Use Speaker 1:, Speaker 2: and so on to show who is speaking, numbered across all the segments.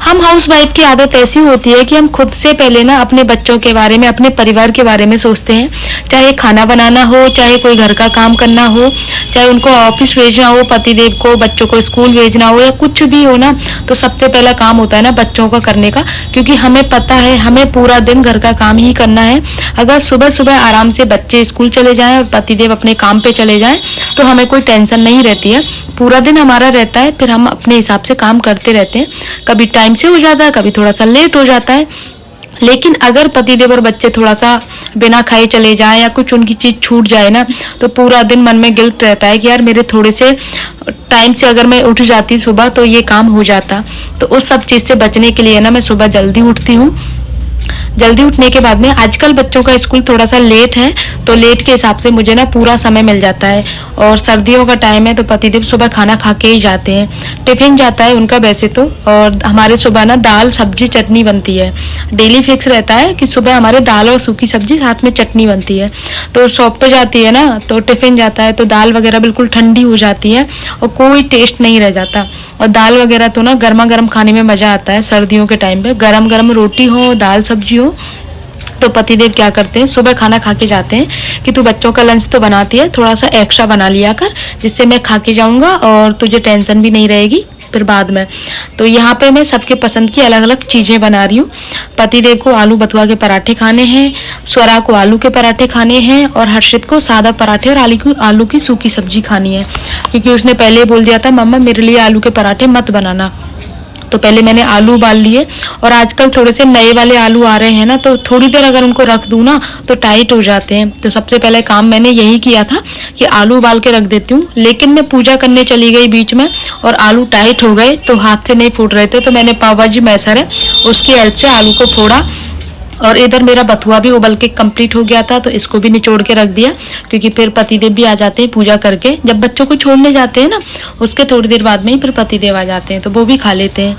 Speaker 1: हम हाउसवाइफ की आदत ऐसी होती है कि हम खुद से पहले ना अपने बच्चों के बारे में, अपने परिवार के बारे में सोचते हैं। चाहे खाना बनाना हो, चाहे कोई घर का काम करना हो, चाहे उनको ऑफिस भेजना हो, पतिदेव को, बच्चों को स्कूल भेजना हो, या कुछ भी हो ना, तो सबसे पहला काम होता है ना बच्चों का करने का। क्योंकि हमें पता है हमें पूरा दिन घर का काम ही करना है। अगर सुबह सुबह आराम से बच्चे स्कूल चले जाएं और पतिदेव अपने काम पे चले जाएं तो हमें कोई टेंशन नहीं रहती है। पूरा दिन हमारा रहता है, फिर हम अपने हिसाब से काम करते रहते हैं। कभी टाइम से हो जाता है, कभी थोड़ा सा लेट हो जाता है। लेकिन अगर पतिदेव और बच्चे थोड़ा सा बिना खाए चले जाएं या कुछ उनकी चीज छूट जाए ना, तो पूरा दिन मन में गिल्ट रहता है कि यार मेरे थोड़े से टाइम से अगर मैं उठ जाती सुबह तो ये काम हो जाता। तो उस सब चीज से बचने के लिए ना मैं सुबह जल्दी उठती हूँ। जल्दी उठने के बाद में, आजकल बच्चों का स्कूल थोड़ा सा लेट है, तो लेट के हिसाब से मुझे ना पूरा समय मिल जाता है। और सर्दियों का टाइम है तो पतिदेव सुबह खाना खा के ही जाते हैं, टिफिन जाता है उनका वैसे तो। और हमारे सुबह ना दाल सब्जी चटनी बनती है, डेली फिक्स रहता है कि सुबह हमारे दाल और सूखी सब्जी साथ में चटनी बनती है। तो शॉप पे जाती है ना, तो टिफिन जाता है तो दाल वगैरह बिल्कुल ठंडी हो जाती है और कोई टेस्ट नहीं रह जाता। और दाल वगैरह तो ना गर्मा गर्म खाने में मजा आता है। सर्दियों के टाइम पे गरम गरम रोटी हो, दाल सब्जी हो, तो पतिदेव क्या करते हैं, सुबह खाना खा के जाते हैं कि तू बच्चों का लंच तो बनाती है, थोड़ा सा एक्स्ट्रा बना लिया कर, जिससे मैं खा के जाऊंगा और तुझे टेंशन भी नहीं रहेगी फिर बाद में। तो यहाँ पे मैं सबके पसंद की अलग अलग चीज़ें बना रही हूँ। पतिदेव को आलू बथुआ के पराठे खाने हैं, स्वरा को आलू के पराठे खाने हैं, और हर्षित को सादा पराठे और आलू की सूखी सब्जी खानी है। क्योंकि उसने पहले बोल दिया था मम्मा मेरे लिए आलू के पराठे मत बनाना। तो पहले मैंने आलू उबाल लिए, और आजकल थोड़े से नए वाले आलू आ रहे हैं ना, तो थोड़ी देर अगर उनको रख दूँ ना तो टाइट हो जाते हैं। तो सबसे पहले काम मैंने यही किया था कि आलू उबाल के रख देती हूँ। लेकिन मैं पूजा करने चली गई बीच में और आलू टाइट हो गए, तो हाथ से नहीं फूट रहे थे, तो मैंने पाव भाजी मैसर है उसकी हेल्प से आलू को फोड़ा। और इधर मेरा बथुआ भी उबल के कंप्लीट हो गया था, तो इसको भी निचोड़ के रख दिया। क्योंकि फिर पतिदेव भी आ जाते हैं पूजा करके, जब बच्चों को छोड़ने जाते हैं ना उसके थोड़ी देर बाद में ही फिर पतिदेव आ जाते हैं, तो वो भी खा लेते हैं।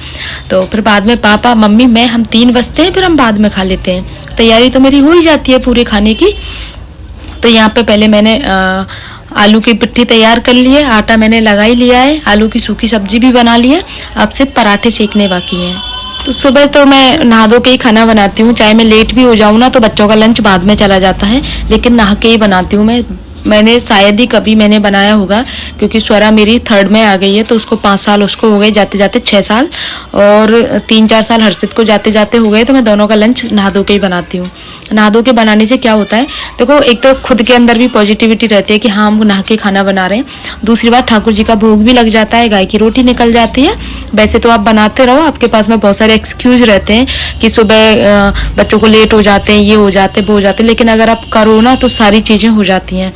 Speaker 1: तो फिर बाद में पापा मम्मी मैं हम 3 बजते हैं, फिर हम बाद में खा लेते हैं। तैयारी तो मेरी हो ही जाती है पूरे खाने की। तो यहाँ पे पहले मैंने आलू की पिट्ठी तैयार कर ली है, आटा मैंने लगा ही लिया है, आलू की सूखी सब्जी भी बना ली है, अब सिर्फ पराठे सेकने बाकी हैं। तो सुबह तो मैं नहा धो के ही खाना बनाती हूँ, चाहे मैं लेट भी हो जाऊँ ना तो बच्चों का लंच बाद में चला जाता है, लेकिन नहा के ही बनाती हूँ मैं। मैंने शायद ही कभी मैंने बनाया होगा, क्योंकि स्वरा मेरी 3rd में आ गई है, तो उसको 5 साल उसको हो गए जाते जाते 6 साल, और 3-4 साल हर्षित को जाते जाते हो गए। तो मैं दोनों का लंच नहा धो के ही बनाती हूँ। नहा धो के बनाने से क्या होता है, देखो एक तो खुद के अंदर भी पॉजिटिविटी रहती है कि हाँ हम नहा के खाना बना रहे हैं, दूसरी बात ठाकुर जी का भोग भी लग जाता है, गाय की रोटी निकल जाती है। वैसे तो आप बनाते रहो, आपके पास में बहुत सारे एक्सक्यूज रहते हैं कि सुबह बच्चों को लेट हो जाते हैं, ये हो जाते वो हो जाते, लेकिन अगर आप करो ना तो सारी चीज़ें हो जाती हैं।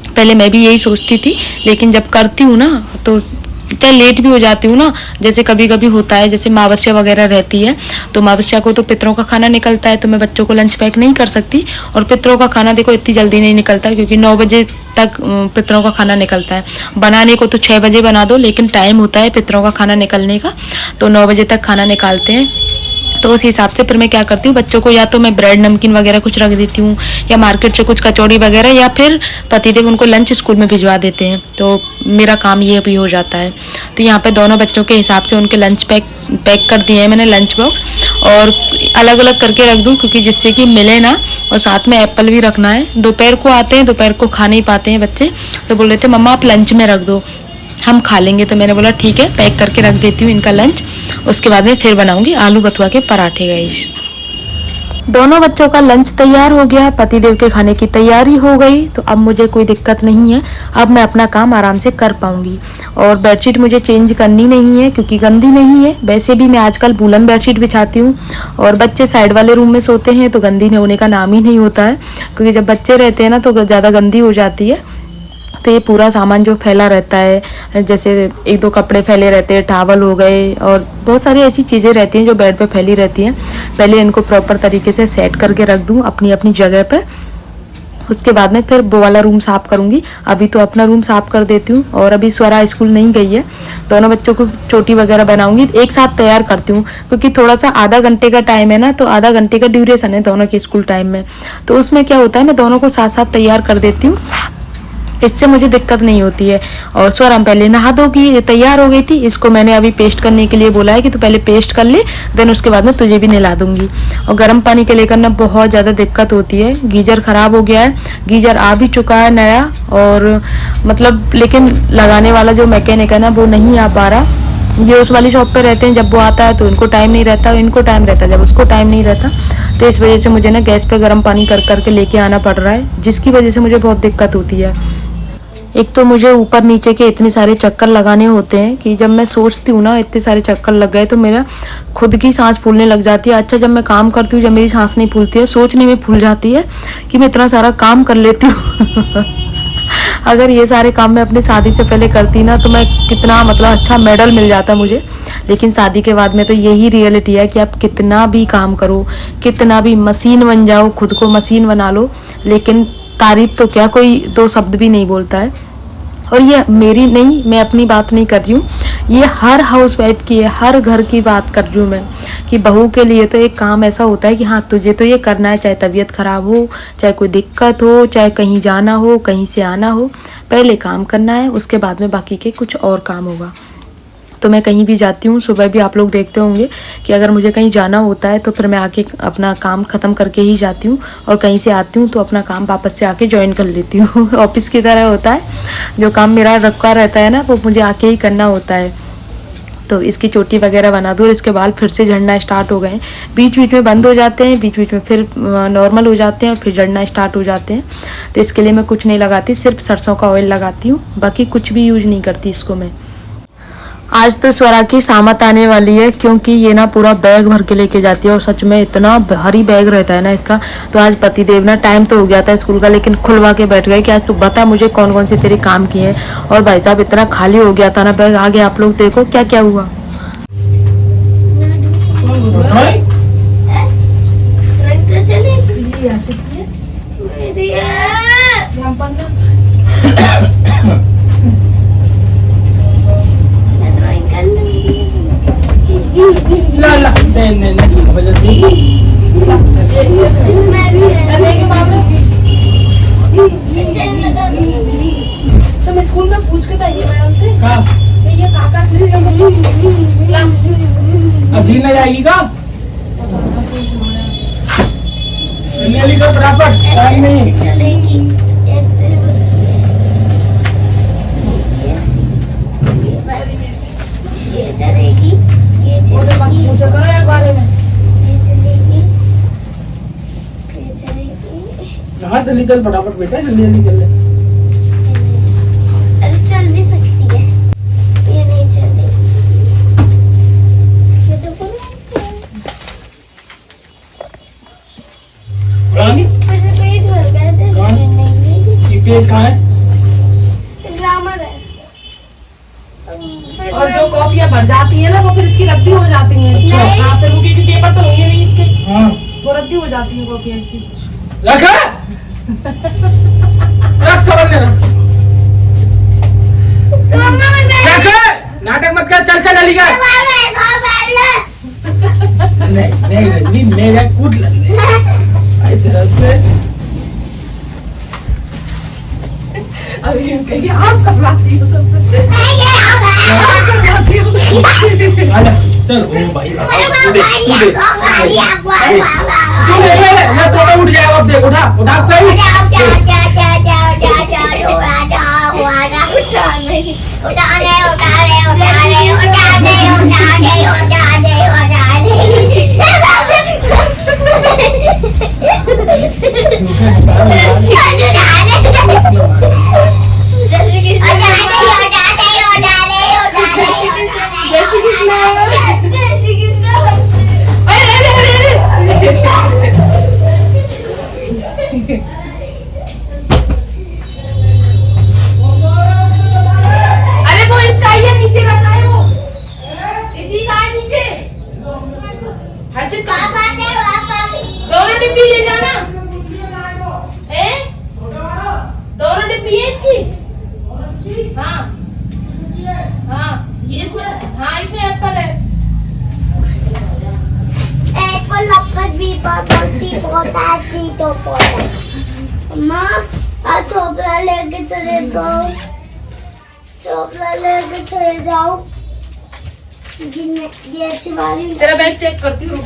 Speaker 1: पहले मैं भी यही सोचती थी, लेकिन जब करती हूँ ना तो चाहे लेट भी हो जाती हूँ ना, जैसे कभी कभी होता है, जैसे मावस्या वगैरह रहती है, तो मावस्या को तो पितरों का खाना निकलता है, तो मैं बच्चों को लंच पैक नहीं कर सकती। और पितरों का खाना देखो इतनी जल्दी नहीं निकलता, क्योंकि 9 बजे तक पितरों का खाना निकलता है। बनाने को तो 6 बजे बना दो, लेकिन टाइम होता है पितरों का खाना निकलने का, तो 9 बजे तक खाना निकालते हैं। तो उस हिसाब से फिर मैं क्या करती हूँ, बच्चों को या तो मैं ब्रेड नमकीन वगैरह कुछ रख देती हूँ, या मार्केट से कुछ कचौड़ी वगैरह, या फिर पतिदेव उनको लंच स्कूल में भिजवा देते हैं, तो मेरा काम ये भी हो जाता है। तो यहाँ पे दोनों बच्चों के हिसाब से उनके लंच पैक कर दिए हैं मैंने, लंच बॉक्स, और अलग अलग करके रख दूँ, क्योंकि जिससे कि मिले ना। और साथ में एप्पल भी रखना है। दोपहर को आते हैं, दोपहर को खा नहीं पाते हैं बच्चे, तो बोल रहे थे मम्मा आप लंच में रख दो, हम खा लेंगे। तो मैंने बोला ठीक है, पैक करके रख देती हूँ इनका लंच, उसके बाद में फिर बनाऊंगी आलू बथुआ के पराठे। गाइस दोनों बच्चों का लंच तैयार हो गया, पतिदेव के खाने की तैयारी हो गई, तो अब मुझे कोई दिक्कत नहीं है, अब मैं अपना काम आराम से कर पाऊंगी। और बेडशीट मुझे चेंज करनी नहीं है, क्योंकि गंदी नहीं है। वैसे भी मैं आजकल वूलन बेडशीट बिछाती हूँ, और बच्चे साइड वाले रूम में सोते हैं तो गंदी होने का नाम ही नहीं होता है, क्योंकि जब बच्चे रहते हैं ना तो ज़्यादा गंदी हो जाती है। तो ये पूरा सामान जो फैला रहता है, जैसे 1-2 कपड़े फैले रहते हैं, टावल हो गए, और बहुत सारी ऐसी चीज़ें रहती हैं जो बेड पे फैली रहती हैं, पहले इनको प्रॉपर तरीके से सेट करके रख दूँ अपनी अपनी जगह पे। उसके बाद में फिर वो वाला रूम साफ़ करूँगी। अभी तो अपना रूम साफ़ कर देती हूँ। और अभी स्वरा स्कूल नहीं गई है, दोनों बच्चों को चोटी वगैरह बनाऊँगी, एक साथ तैयार करती हूँ, क्योंकि थोड़ा सा आधा घंटे का टाइम है ना, तो आधा घंटे का ड्यूरेशन है दोनों के स्कूल टाइम में, तो उसमें क्या होता है मैं दोनों को साथ साथ तैयार कर देती हूँ। इससे मुझे दिक्कत नहीं होती है। और स्वरम पहले नहा धो की तैयार हो गई थी, इसको मैंने अभी पेस्ट करने के लिए बोला है कि तू पहले पेस्ट कर ले, देन उसके बाद में तुझे भी नहला दूंगी। और गर्म पानी के लेकर ना बहुत ज़्यादा दिक्कत होती है, गीजर ख़राब हो गया है, गीजर आ भी चुका है नया, और मतलब लेकिन लगाने वाला जो मैकेनिक है ना वो नहीं आ पा रहा। ये उस वाली शॉप पे रहते हैं, जब वो आता है तो इनको टाइम नहीं रहता, और इनको टाइम रहता है जब उसको टाइम नहीं रहता। तो इस वजह से मुझे ना गैस पे गर्म पानी कर करके लेके आना पड़ रहा है, जिसकी वजह से मुझे बहुत दिक्कत होती है। एक तो मुझे ऊपर नीचे के इतने सारे चक्कर लगाने होते हैं कि जब मैं सोचती हूँ ना इतने सारे चक्कर लग गए तो मेरा खुद की सांस फूलने लग जाती है। अच्छा, जब मैं काम करती हूँ जब मेरी सांस नहीं फूलती है, सोचने में फूल जाती है कि मैं इतना सारा काम कर लेती हूँ। अगर ये सारे काम मैं अपनी शादी से पहले करती ना तो मैं कितना मतलब अच्छा मेडल मिल जाता मुझे। लेकिन शादी के बाद में तो यही रियलिटी है कि आप कितना भी काम करो, कितना भी मशीन बन जाओ, खुद को मशीन बना लो, लेकिन तारीफ तो क्या, कोई दो शब्द भी नहीं बोलता है। और ये मेरी नहीं, मैं अपनी बात नहीं कर रही हूँ, ये हर हाउसवाइफ की है, हर घर की बात कर रही हूँ मैं, कि बहू के लिए तो एक काम ऐसा होता है कि हाँ तुझे तो ये करना है, चाहे तबीयत खराब हो, चाहे कोई दिक्कत हो, चाहे कहीं जाना हो, कहीं से आना हो, पहले काम करना है, उसके बाद में बाकी के कुछ और काम होगा। तो मैं कहीं भी जाती हूँ, सुबह भी आप लोग देखते होंगे कि अगर मुझे कहीं जाना होता है तो फिर मैं आके अपना काम ख़त्म करके ही जाती हूँ, और कहीं से आती हूँ तो अपना काम वापस से आके ज्वाइन कर लेती हूँ। ऑफिस की तरह होता है, जो काम मेरा रखा रहता है ना वो मुझे आके ही करना होता है। तो इसकी चोटी वगैरह बना दूँ और इसके बाल फिर से झड़ना स्टार्ट हो गए, बीच बीच में बंद हो जाते हैं, बीच बीच में फिर नॉर्मल हो जाते हैं और फिर झड़ना स्टार्ट हो जाते हैं। तो इसके लिए मैं कुछ नहीं लगाती, सिर्फ सरसों का ऑयल लगाती हूँ, बाकी कुछ भी यूज नहीं करती इसको मैं। आज तो स्वरा की सामत आने वाली है, क्योंकि ये ना पूरा बैग भर के लेके जाती है, और सच में इतना भारी बैग रहता है ना इसका। तो आज पतिदेव ना, टाइम तो हो गया था स्कूल का, लेकिन खुलवा के बैठ गए कि आज तू बता मुझे कौन कौन से तेरे काम किए हैं। और भाई साहब इतना खाली हो गया था ना बैग, आगे आप लोग देखो क्या क्या हुआ।
Speaker 2: तो मैं स्कूल में पूछ के था ये मैडम से, ये काका सिस्टम
Speaker 3: अभी नहीं आएगी का बराबर टाइम नहीं
Speaker 2: चलेगी। ये चलेगी, ये चलेगी, ये चलेगी, ये चलेगी।
Speaker 3: हाँ जल्दी चल फटाफट बेटा, जल्दी जल्दी चल ले।
Speaker 2: अरे चल भी सकती है, ये नहीं चलेगी। ये तो मेरे पेट भर गए थे, नहीं
Speaker 3: पेट कहाँ है?
Speaker 2: ग्रामर है।
Speaker 1: और जो कॉपियाँ भर जाती है ना वो फिर इसकी रद्दी हो जाती है। हाँ, फिर उनके भी पेपर तो होंगे नहीं इसके,
Speaker 3: हाँ
Speaker 1: वो रद्दी हो जाती है कॉपियाँ इसकी।
Speaker 3: रख रख सबने रख नाटक मत कर, चल चल अली कर। नहीं मेरा कूद आई तेरा से
Speaker 1: अभी कहिए आप करवाती हो सबसे।
Speaker 3: आजा चल। ओ भाई तू थोड़ा उठ जाएगा, अब देख उठा उठा सही।
Speaker 1: अरे वो इसका ही है, नीचे रखा है, वो इसी का है नीचे। हर्षित दोनों डिब्बी ले जाना है, दोनों डिब्बी है इसकी। हाँ हाँ ये इसमें, हाँ इसमें एप्पल है।
Speaker 2: एप्पल भी बहुत आती तो माँ आज चोपड़ा लेके चले जाओ, चोपड़ा लेके चले जाओ। ये अच्छी बारी।
Speaker 1: तेरा बैग चेक करती हूँ।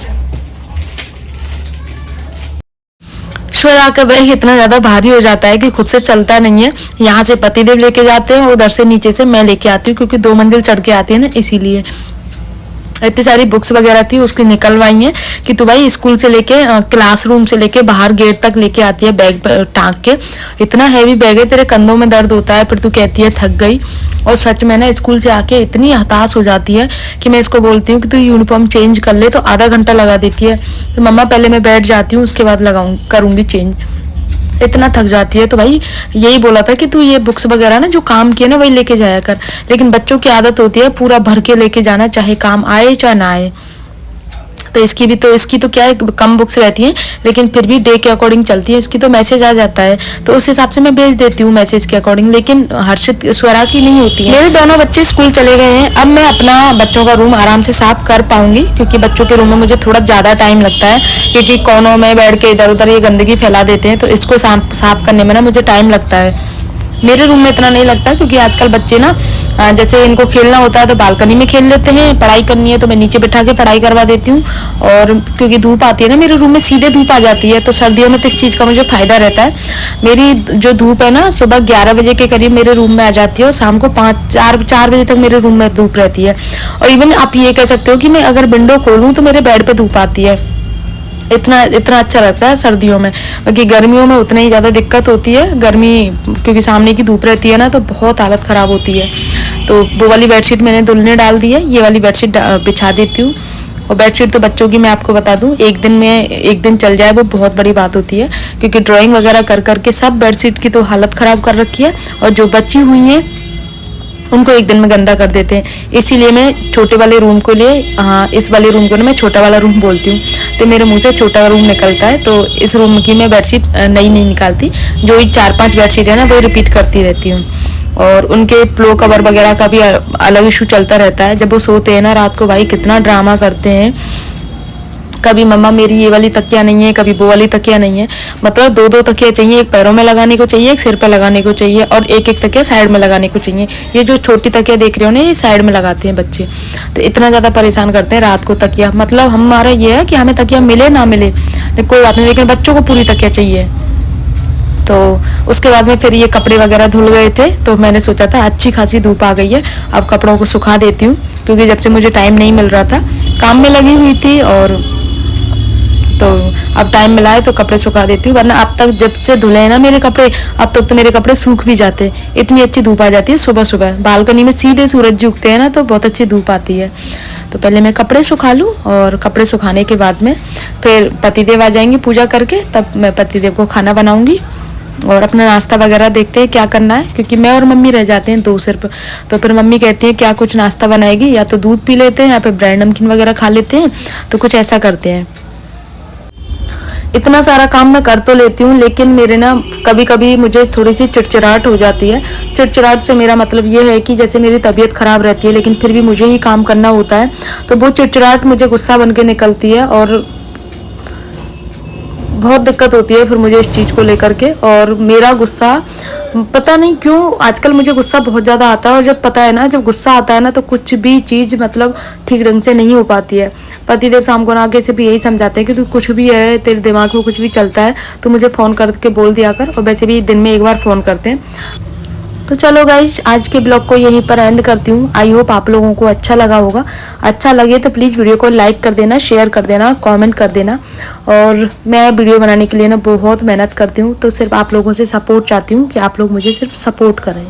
Speaker 1: स्वरा का बैग इतना ज्यादा भारी हो जाता है कि खुद से चलता नहीं है। यहाँ से पतिदेव लेके जाते हैं, उधर से नीचे से मैं लेके आती हूँ, क्योंकि 2 मंजिल चढ़ के आती है ना, इसीलिए। इतनी सारी बुक्स वगैरह थी, उसकी निकलवाई है कि तू भाई स्कूल से लेके क्लासरूम से लेके बाहर गेट तक लेके आती है बैग टांग के। इतना हैवी बैग है, तेरे कंधों में दर्द होता है, फिर तू कहती है थक गई। और सच में ना स्कूल से आके इतनी हताश हो जाती है कि मैं इसको बोलती हूँ कि तू यूनिफॉर्म चेंज कर ले, तो आधा घंटा लगा देती है। तो मम्मा पहले मैं बैठ जाती हूँ, उसके बाद करूंगी चेंज। इतना थक जाती है। तो भाई यही बोला था कि तू ये बुक्स वगैरह ना जो काम किए ना वही लेके जाया कर, लेकिन बच्चों की आदत होती है पूरा भर के लेके जाना, चाहे काम आए चाहे ना आए। तो इसकी तो क्या है, कम बुक्स रहती हैं, लेकिन फिर भी डे के अकॉर्डिंग चलती है। इसकी तो मैसेज आ जाता है, तो उस हिसाब से मैं भेज देती हूँ मैसेज के अकॉर्डिंग, लेकिन हर्षित स्वरा की नहीं होती है। मेरे दोनों बच्चे स्कूल चले गए हैं, अब मैं अपना बच्चों का रूम आराम से साफ कर पाऊंगी, क्योंकि बच्चों के रूम में मुझे थोड़ा ज्यादा टाइम लगता है, क्योंकि कोनों में बैठ के इधर उधर ये गंदगी फैला देते हैं, तो इसको साफ करने में ना मुझे टाइम लगता है। मेरे रूम में इतना नहीं लगता, क्योंकि आजकल बच्चे ना जैसे इनको खेलना होता है तो बालकनी में खेल लेते हैं, पढ़ाई करनी है तो मैं नीचे बिठा के पढ़ाई करवा देती हूँ। और क्योंकि धूप आती है ना मेरे रूम में, सीधे धूप आ जाती है, तो सर्दियों में तो इस चीज़ का मुझे फायदा रहता है। मेरी जो धूप है ना सुबह 11 बजे के करीब मेरे रूम में आ जाती है, और शाम को 4 बजे तक मेरे रूम में धूप रहती है। और इवन आप ये कह सकते हो कि मैं अगर विंडो खोलूँ तो मेरे बेड पर धूप आती है। इतना अच्छा लगता है सर्दियों में। क्योंकि गर्मियों में उतनी ही ज़्यादा दिक्कत होती है, गर्मी क्योंकि सामने की धूप रहती है ना, तो बहुत हालत ख़राब होती है। तो वो वाली बेडशीट मैंने धुलने डाल दी है, ये वाली बेडशीट बिछा देती हूँ। और बेडशीट तो बच्चों की मैं आपको बता दूँ, एक दिन चल जाए वो बहुत बड़ी बात होती है, क्योंकि ड्राइंग वगैरह कर करके सब बेडशीट की तो हालत ख़राब कर रखी है, और जो बची हुई हैं उनको एक दिन में गंदा कर देते हैं। इसीलिए मैं छोटे वाले रूम को इस वाले रूम को ना मैं छोटा वाला रूम बोलती हूँ, तो मेरे मुंह से छोटा रूम निकलता है। तो इस रूम की मैं बेडशीट नई नहीं निकालती, जो 4-5 बेडशीट है ना वो रिपीट करती रहती हूँ। और उनके प्लो कवर वगैरह का भी अलग इशू चलता रहता है। जब वो सोते हैं ना रात को, भाई कितना ड्रामा करते हैं। कभी मम्मा मेरी ये वाली तकिया नहीं है, कभी वो वाली तकिया नहीं है, मतलब 2-2 तकिया चाहिए, एक पैरों में लगाने को चाहिए, एक सिर पे लगाने को चाहिए, और एक तकिया साइड में लगाने को चाहिए। ये जो छोटी तकिया देख रहे हो ना, ये साइड में लगाते हैं बच्चे। तो इतना ज़्यादा परेशान करते हैं रात को तकिया। मतलब हमारा ये है कि हमें तकिया मिले ना मिले कोई बात नहीं, लेकिन बच्चों को पूरी तकिया चाहिए। तो उसके बाद में फिर ये कपड़े वगैरह धुल गए थे, तो मैंने सोचा था अच्छी खासी धूप आ गई है, अब कपड़ों को सुखा देती हूँ, क्योंकि जब से मुझे टाइम नहीं मिल रहा था, काम में लगी हुई थी, और तो अब टाइम मिला है तो कपड़े सुखा देती हूँ। वरना अब तक जब से धुले हैं ना मेरे कपड़े, अब तक तो मेरे कपड़े सूख भी जाते। इतनी अच्छी धूप आ जाती है सुबह सुबह, बालकनी में सीधे सूरज उगते हैं ना, तो बहुत अच्छी धूप आती है। तो पहले मैं कपड़े सुखा लूँ, और कपड़े सुखाने के बाद में फिर पतिदेव आ जाएंगे पूजा करके, तब मैं पतिदेव को खाना बनाऊंगी और अपना नाश्ता वगैरह देखते हैं क्या करना है, क्योंकि मैं और मम्मी रह जाते हैं 2 सिर्फ। तो फिर मम्मी कहती है क्या कुछ नाश्ता बनाएगी, या तो दूध पी लेते हैं या फिर ब्रेड नमकीन वगैरह खा लेते हैं, तो कुछ ऐसा करते हैं। इतना सारा काम मैं कर तो लेती हूँ, लेकिन मेरे ना कभी कभी मुझे थोड़ी सी चिड़चिड़ाहट हो जाती है। चिड़चिड़ाहट से मेरा मतलब ये है कि जैसे मेरी तबीयत ख़राब रहती है, लेकिन फिर भी मुझे ही काम करना होता है, तो वो चिड़चिड़ाहट मुझे गुस्सा बन के निकलती है, और बहुत दिक्कत होती है फिर मुझे इस चीज़ को लेकर के। और मेरा गुस्सा पता नहीं क्यों आजकल मुझे गुस्सा बहुत ज़्यादा आता है, और जब पता है ना, जब गुस्सा आता है ना, तो कुछ भी चीज़ मतलब ठीक ढंग से नहीं हो पाती है। पतिदेव शाम को ना आके सिर्फ यही समझाते हैं कि तू कुछ भी है, तेरे दिमाग में कुछ भी चलता है तो मुझे फ़ोन करके बोल दिया कर, और वैसे भी दिन में एक बार फ़ोन करते हैं। तो चलो गाइज, आज के ब्लॉग को यहीं पर एंड करती हूँ। आई होप आप लोगों को अच्छा लगा होगा। अच्छा लगे तो प्लीज़ वीडियो को लाइक कर देना, शेयर कर देना, कमेंट कर देना। और मैं वीडियो बनाने के लिए ना बहुत मेहनत करती हूँ, तो सिर्फ आप लोगों से सपोर्ट चाहती हूँ कि आप लोग मुझे सिर्फ सपोर्ट करें।